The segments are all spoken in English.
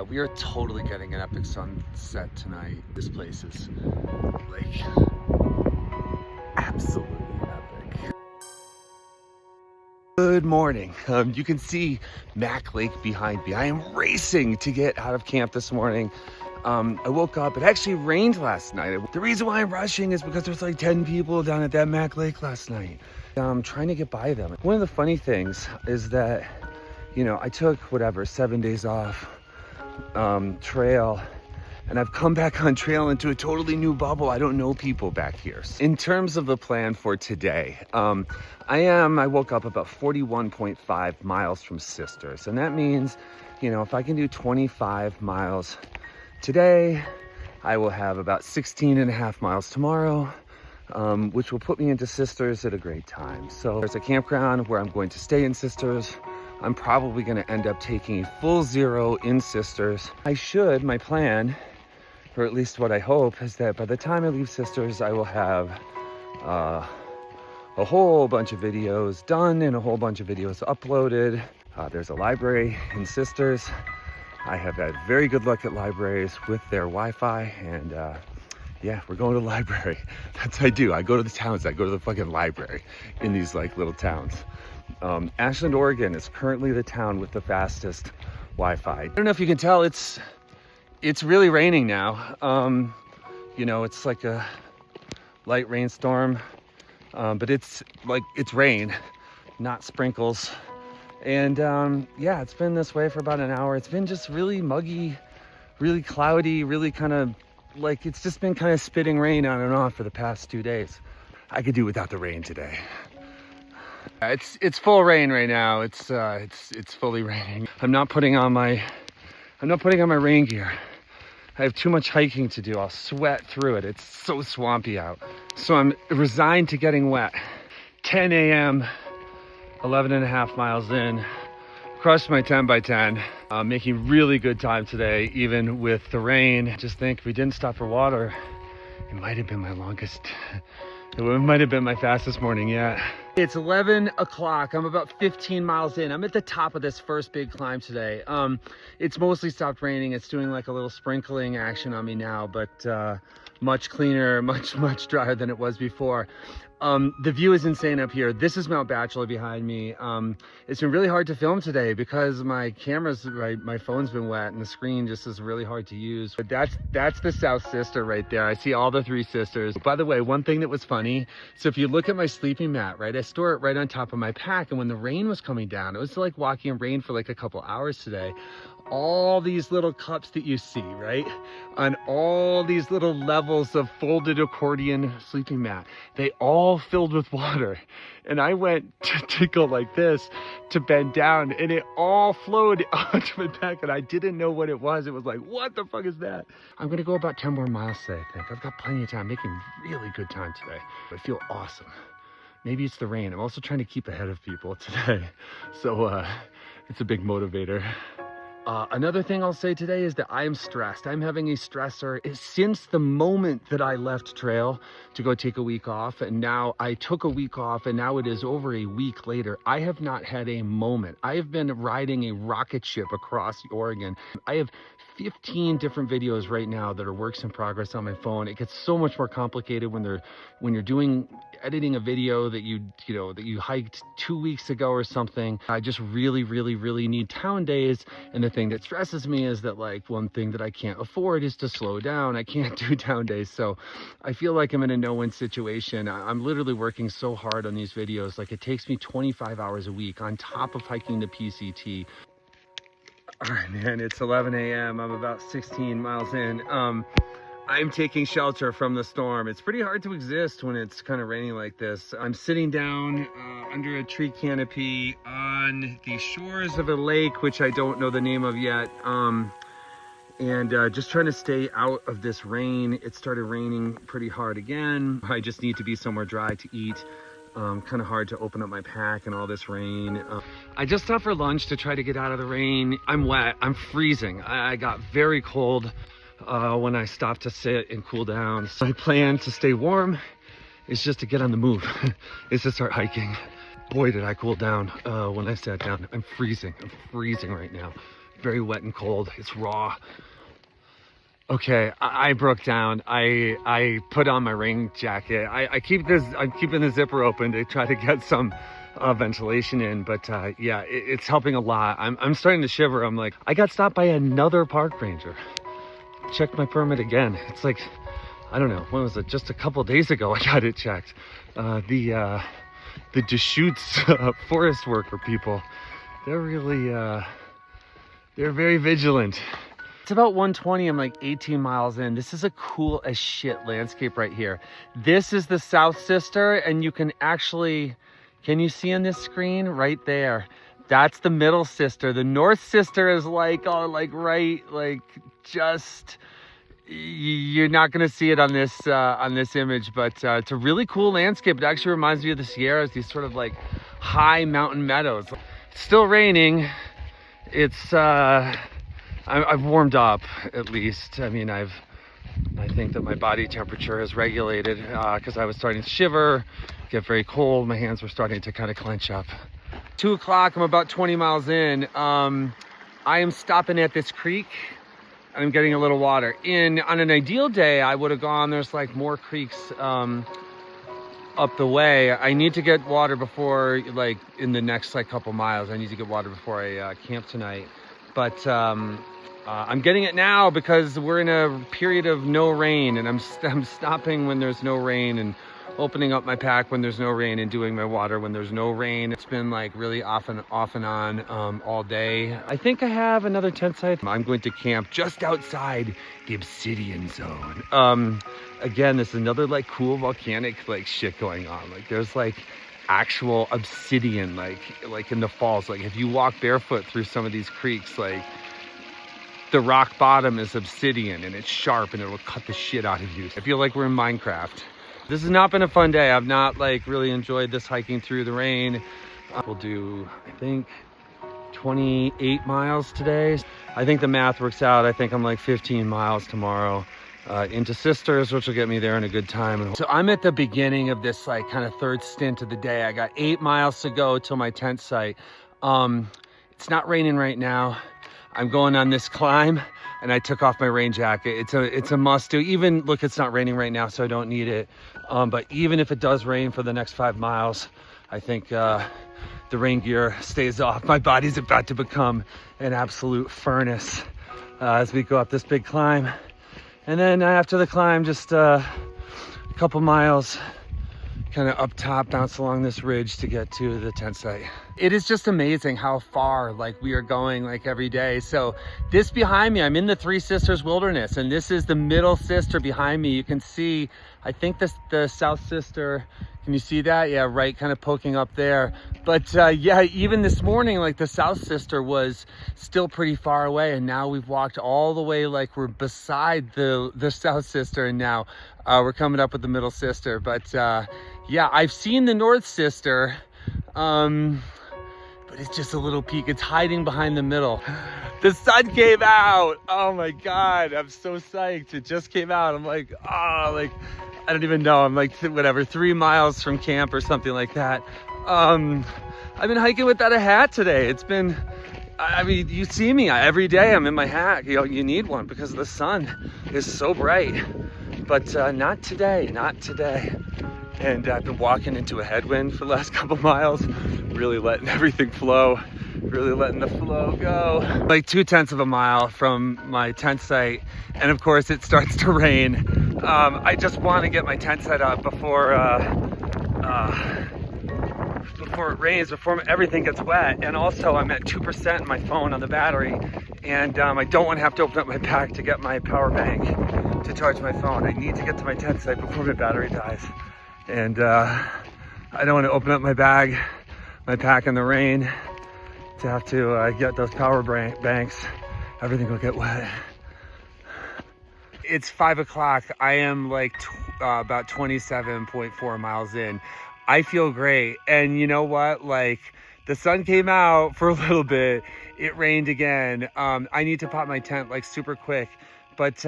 We are totally getting an epic sunset tonight. This place is like absolutely epic. Good morning. You can see Mac Lake behind me. I am racing to get out of camp this morning. I woke up, it actually rained last night. The reason why I'm rushing is because there's like 10 people down at that Mac Lake last night. I'm trying to get by them. One of the funny things is that, you know, I took 7 days off trail, and I've come back on trail into a totally new bubble. I don't know people back here. In terms of the plan for today, I woke up about 41.5 miles from Sisters, and that means, you know, if I can do 25 miles today, I will have about 16 and a half miles tomorrow, which will put me into Sisters at a great time. So there's a campground where I'm going to stay in Sisters. I'm probably going to end up taking a full zero in Sisters. My plan, or at least what I hope, is that by the time I leave Sisters, I will have a whole bunch of videos done and a whole bunch of videos uploaded. There's a library in Sisters. I have had very good luck at libraries with their Wi-Fi, and yeah, we're going to the library. That's what I do. I go to the towns. I go to the fucking library in these like little towns. Ashland, Oregon is currently the town with the fastest Wi-Fi. I don't know if you can tell, it's really raining now. You know, it's like a light rainstorm, but it's rain, not sprinkles. And yeah, it's been this way for about an hour. It's been just really muggy, really cloudy, really kind of like, it's just been kind of spitting rain on and off for the past 2 days. I could do without the rain today. It's full rain right now. It's fully raining. I'm not putting on my rain gear. I have too much hiking to do. I'll sweat through it. It's so swampy out. So I'm resigned to getting wet. 10 a.m., 11 and a half miles in. Crushed my 10 by 10. Making really good time today, even with the rain. Just think, if we didn't stop for water, it might have been my longest. It might have been my fastest morning yet. It's 11 o'clock. I'm about 15 miles in. I'm at the top of this first big climb today. It's mostly stopped raining. It's doing like a little sprinkling action on me now, but much cleaner, much drier than it was before. The view is insane up here. This is Mount Bachelor behind me. It's been really hard to film today because my phone's been wet and the screen just is really hard to use. But that's the South Sister right there. I see all the three sisters. By the way, one thing that was funny, so if you look at my sleeping mat, right, I store it right on top of my pack, and when the rain was coming down, it was like walking in rain for like a couple hours today. All these little cups that you see, right, on all these little levels of folded accordion sleeping mat, they all filled with water. And I went to go like this to bend down, and it all flowed onto my back, and I didn't know what it was. It was like, what the fuck is that? I'm gonna go about 10 more miles today, I think. I've got plenty of time, making really good time today. I feel awesome. Maybe it's the rain. I'm also trying to keep ahead of people today. So it's a big motivator. Another thing I'll say today is that I am stressed. I'm having a stressor since the moment that I left trail to go take a week off, and now I took a week off, and now it is over a week later. I have not had a moment. I have been riding a rocket ship across Oregon. I have 15 different videos right now that are works in progress on my phone. It gets so much more complicated when you're editing a video that you hiked 2 weeks ago or something. I just really need town days. And the thing that stresses me is that, like, one thing that I can't afford is to slow down. I can't do town days. So I feel like I'm in a no-win situation. I'm literally working so hard on these videos. Like, it takes me 25 hours a week on top of hiking the PCT. All right, man, it's 11 a.m. I'm about 16 miles in. I'm taking shelter from the storm. It's pretty hard to exist when it's kind of raining like this. I'm sitting down under a tree canopy on the shores of a lake, which I don't know the name of yet. And just trying to stay out of this rain. It started raining pretty hard again. I just need to be somewhere dry to eat. Kind of hard to open up my pack in all this rain. I just stopped for lunch to try to get out of the rain. I'm wet, I'm freezing. I got very cold when I stopped to sit and cool down. So my plan to stay warm is just to get on the move. Is to start hiking. Boy, did I cool down when I sat down. I'm freezing right now. very wet and cold. It's raw. Okay, I broke down. I put on my rain jacket. I'm keeping the zipper open to try to get some ventilation in, but yeah, it's helping a lot. I'm starting to shiver. I'm like, I got stopped by another park ranger. Checked my permit again. It's like, I don't know, when was it? Just a couple days ago I got it checked. The Deschutes forest worker people, they're really, they're very vigilant. It's about 1:20. I'm like 18 miles in. This is a cool as shit landscape right here. This is the South Sister, and you can actually, can you see on this screen right there? That's the Middle Sister. The North Sister is like, oh, like right, like just, you're not gonna see it on this image, but it's a really cool landscape. It actually reminds me of the Sierras, these sort of like high mountain meadows. It's still raining. It's I've warmed up at least. I mean, I think that my body temperature has regulated because I was starting to shiver, get very cold. My hands were starting to kind of clench up. 2 o'clock, I'm about 20 miles in. I am stopping at this creek and I'm getting a little water. On an ideal day, I would have gone, there's like more creeks up the way. I need to get water before, like in the next like couple miles, I need to get water before I camp tonight. But I'm getting it now because we're in a period of no rain, and I'm stopping when there's no rain and opening up my pack when there's no rain and doing my water when there's no rain. It's been like really off and on all day. I think I have another tent site. I'm going to camp just outside the Obsidian Zone. Again, this is another like cool volcanic like shit going on. Like there's like actual obsidian like in the falls. Like if you walk barefoot through some of these creeks, like the rock bottom is obsidian and it's sharp and it'll cut the shit out of you. I feel like we're in Minecraft. This has not been a fun day. I've not like really enjoyed this hiking through the rain. We'll do, I think, 28 miles today. I think the math works out. I think I'm like 15 miles tomorrow into Sisters, which will get me there in a good time. So I'm at the beginning of this like kind of third stint of the day. I got 8 miles to go till my tent site. It's not raining right now. I'm going on this climb and I took off my rain jacket. It's a must do. Even, look, it's not raining right now, so I don't need it. But even if it does rain for the next 5 miles, I think the rain gear stays off. My body's about to become an absolute furnace as we go up this big climb. And then after the climb, just a couple miles, kind of up top, bounce along this ridge to get to the tent site. It is just amazing how far like we are going like every day. So this behind me, I'm in the Three Sisters Wilderness, and this is the Middle Sister behind me. You can see, I think this the South Sister. Can you see that? Yeah, right, kind of poking up there. But yeah, even this morning, like the South Sister was still pretty far away, and now we've walked all the way, like we're beside the South Sister, and now we're coming up with the Middle Sister. But yeah, I've seen the North Sister, but it's just a little peak. It's hiding behind the middle. The sun came out. Oh my God, I'm so psyched. It just came out. I'm like, oh, like, I don't even know. I'm like, whatever, 3 miles from camp or something like that. I've been hiking without a hat today. It's been, I mean, you see me every day. I'm in my hat. You know, you need one because the sun is so bright. But not today, not today. And I've been walking into a headwind for the last couple miles, really letting everything flow, really letting the flow go. Like 0.2 of a mile from my tent site, and of course it starts to rain. I just want to get my tent set up before it rains, before everything gets wet. And also I'm at 2% in my phone on the battery, and I don't want to have to open up my pack to get my power bank to charge my phone. I need to get to my tent site before my battery dies. And I don't want to open up my bag, my pack in the rain to have to get those power banks. Everything will get wet. It's 5 o'clock. I am like about 27.4 miles in. I feel great. And you know what? Like, the sun came out for a little bit. It rained again. I need to pop my tent like super quick. But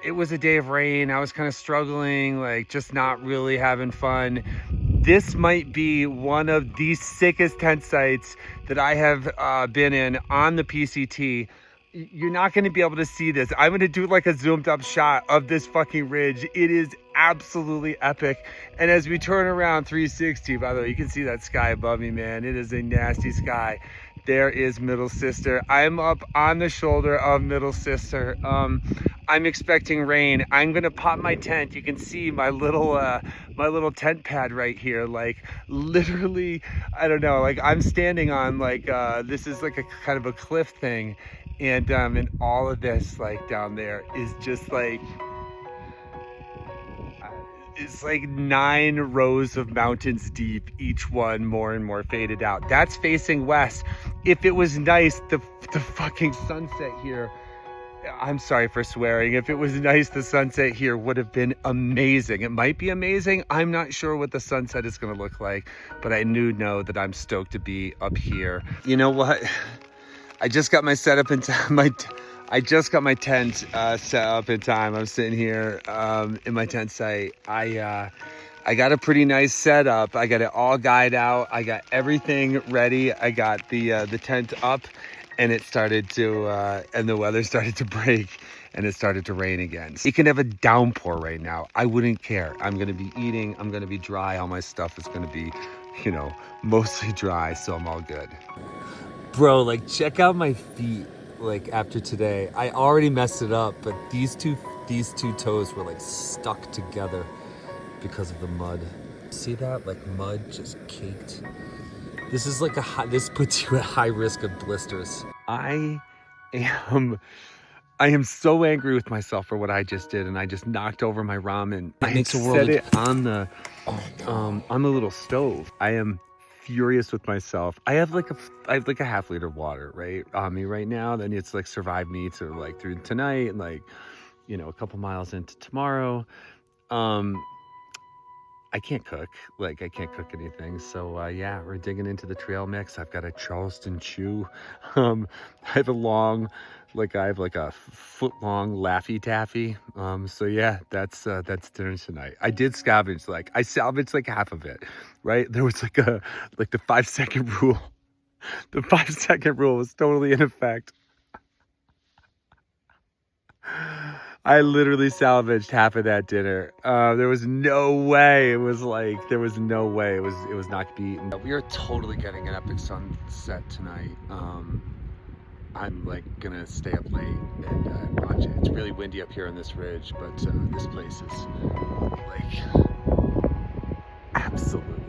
it was a day of rain. I was kind of struggling, like just not really having fun. This might be one of the sickest tent sites that I have been in on the PCT. you're not going to be able to see this. I'm going to do like a zoomed up shot of this fucking ridge. It is absolutely epic. And as we turn around 360, by the way, you can see that sky above me, man. It is a nasty sky. There is Middle Sister. I'm up on the shoulder of Middle Sister. I'm expecting rain. I'm gonna pop my tent. You can see my little tent pad right here. Like literally, I don't know. Like I'm standing on like this is like a kind of a cliff thing, and all of this like down there is just like. It's like 9 rows of mountains deep, each one more and more faded out. That's facing west. If it was nice, the fucking sunset here, I'm sorry for swearing. If it was nice, the sunset here would have been amazing. It might be amazing. I'm not sure what the sunset is going to look like, but I know that I'm stoked to be up here. You know what? I just got my setup in time. I just got my tent set up in time. I'm sitting here in my tent site. I got a pretty nice setup. I got it all guyed out. I got everything ready. I got the tent up, and it started to and the weather started to break, and it started to rain again. You can have a downpour right now. I wouldn't care. I'm gonna be eating. I'm gonna be dry. All my stuff is gonna be, you know, mostly dry, so I'm all good. Bro, like check out my feet. Like after today, I already messed it up, but these two toes were like stuck together because of the mud. See that? Like mud just caked. This is like this puts you at high risk of blisters. I am so angry with myself for what I just did, and I just knocked over my ramen. I makes a world set it on the little stove. I am furious with myself. I have like a half-liter water right on me right now. Then it's like survive me to like through tonight and like, you know, a couple miles into tomorrow. I can't cook. Like I can't cook anything. So yeah, we're digging into the trail mix. I've got a Charleston chew. I have a foot-long Laffy Taffy. So yeah, that's dinner tonight. I did scavenge, I salvaged like half of it, right? There was like the 5-second rule. The 5-second rule was totally in effect. I literally salvaged half of that dinner. There was no way. It was like, there was no way it was not gonna be eaten. We are totally getting an epic sunset tonight. I'm like gonna stay up late and watch it. It's really windy up here on this ridge, but this place is like absolutely